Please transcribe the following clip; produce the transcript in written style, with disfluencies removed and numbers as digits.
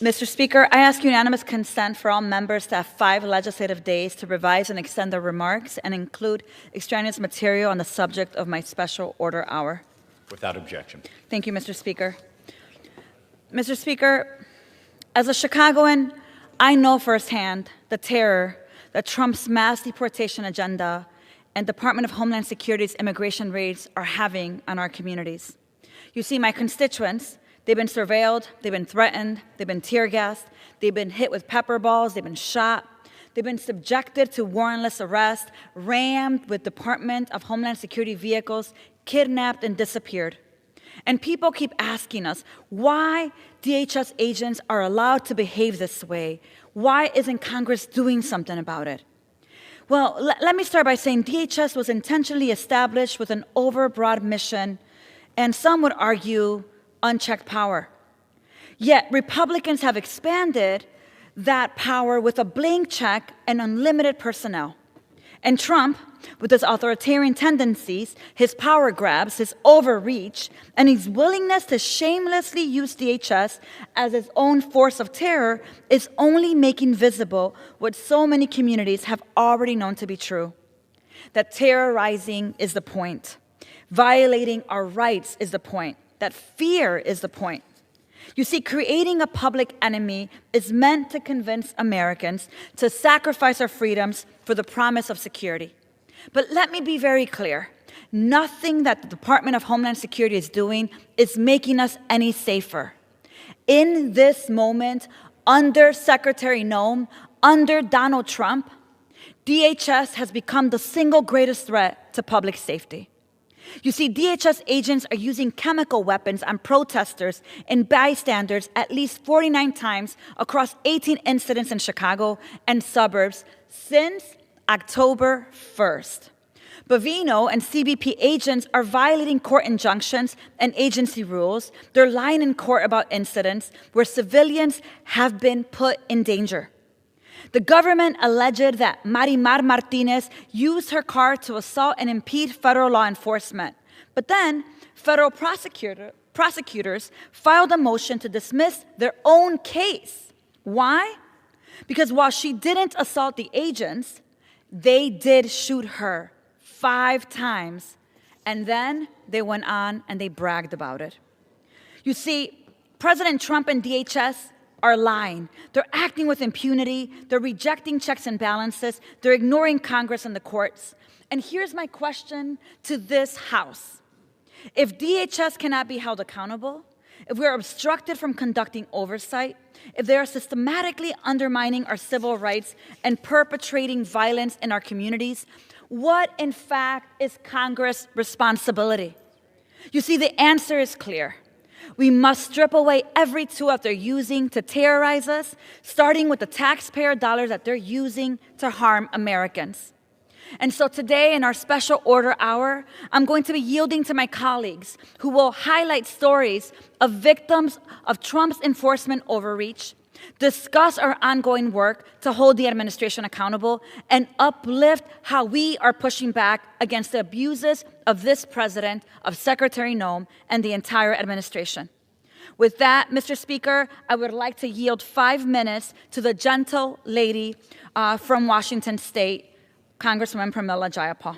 Mr. Speaker, I ask unanimous consent for all members to have 5 legislative days to revise and extend their remarks and include extraneous material on the subject of my special order hour. Without objection. Thank you, Mr. Speaker. Mr. Speaker, as a Chicagoan, I know firsthand the terror that Trump's mass deportation agenda and Department of Homeland Security's immigration raids are having on our communities. You see, my constituents, they've been surveilled, they've been threatened, they've been tear gassed, they've been hit with pepper balls, they've been shot, they've been subjected to warrantless arrest, rammed with Department of Homeland Security vehicles, kidnapped and disappeared. And people keep asking us why DHS agents are allowed to behave this way. Why isn't Congress doing something about it? Well, let me start by saying DHS was intentionally established with an overbroad mission, and some would argue unchecked power. Yet Republicans have expanded that power with a blank check and unlimited personnel. And Trump, with his authoritarian tendencies, his power grabs, his overreach, and his willingness to shamelessly use DHS as his own force of terror, is only making visible what so many communities have already known to be true: that terrorizing is the point, violating our rights is the point, that fear is the point. You see, creating a public enemy is meant to convince Americans to sacrifice our freedoms for the promise of security. But let me be very clear. Nothing that the Department of Homeland Security is doing is making us any safer. In this moment, under Secretary Noem, under Donald Trump, DHS has become the single greatest threat to public safety. You see, DHS agents are using chemical weapons on protesters and bystanders at least 49 times across 18 incidents in Chicago and suburbs since October 1st. Bovino and CBP agents are violating court injunctions and agency rules. They're lying in court about incidents where civilians have been put in danger. The government alleged that Marimar Martinez used her car to assault and impede federal law enforcement. But then, federal prosecutors filed a motion to dismiss their own case. Why? Because while she didn't assault the agents, they did shoot her 5 times. And then they went on and they bragged about it. You see, President Trump and DHS are lying. They're acting with impunity. They're rejecting checks and balances. They're ignoring Congress and the courts. And here's my question to this House. If DHS cannot be held accountable, if we're obstructed from conducting oversight, if they are systematically undermining our civil rights and perpetrating violence in our communities, what in fact is Congress' responsibility? You see, the answer is clear. We must strip away every tool that they're using to terrorize us, starting with the taxpayer dollars that they're using to harm Americans. And so today, in our special order hour, I'm going to be yielding to my colleagues who will highlight stories of victims of Trump's enforcement overreach, discuss our ongoing work to hold the administration accountable, and uplift how we are pushing back against the abuses of this president, of Secretary Noem, and the entire administration. With that, Mr. Speaker, I would like to yield 5 minutes to the gentle lady from Washington State, Congresswoman Pramila Jayapal.